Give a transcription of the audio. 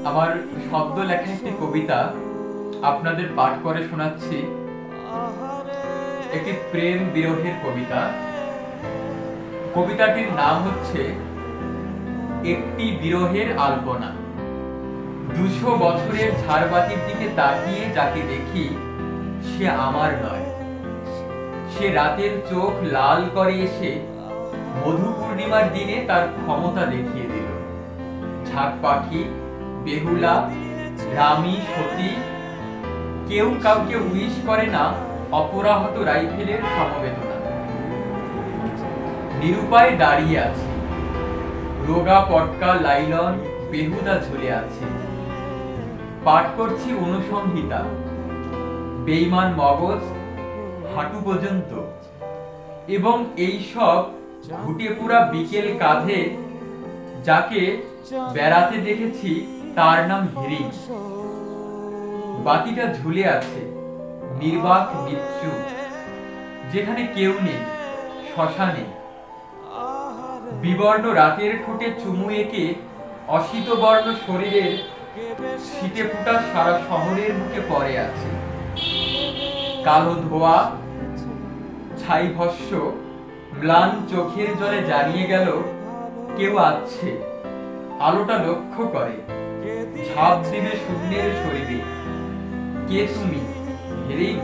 আমার শব্দ লেখা একটি কবিতা আপনাদের পাঠ করে শোনাচ্ছি। একটি প্রেম বিরহের কবিতা। কবিতাটির নাম হচ্ছে একটি বিরহের আলপনা। 200 বছরের ঝাড়বাতির দিকে তাকিয়ে যাকে দেখি সে আমার নয়। সে রাতের চোখ লাল করে এসে মধু পূর্ণিমার দিনে তার ক্ষমতা দেখিয়ে দিল। ঝাঁক পাখি, বেহুলা, রামী, সতী, কেউ কাউকে উইশ করে না অপরাহত রাইফেলের সমবেদনা। নিরুপায় দাঁড়িয়ে আছে, রোগা পটকা লাইলন বেহুদা ঝুলে আছে। পাঠ করছি অনুসংহিতা, বেঈমান মগজ হাঁটু পর্যন্ত, এবং এই সব ঘুটে পুরা বিকেল কাঁধে যাকে বেড়াতে দেখেছি তার নাম হিরিং। বাতিটা ঝুলে আছে নির্বাক নিচ্ছু, যেখানে কেউ নেই, শ্মশানে। বিবর্ণ রাতের ঠোঁটে চুমু এঁকে অশীত বর্ণ শরীরের শীতে ফুটা সারা শহরের মুখে পড়ে আছে। কালো ধোয়া, ছাই ভস্য ম্লান চোখের জলে জানিয়ে গেল কেউ আছে। আলোটা লক্ষ্য করে ঝাঁপ দিবে শূন্যের শরীরে। কে তুমি হিরিং?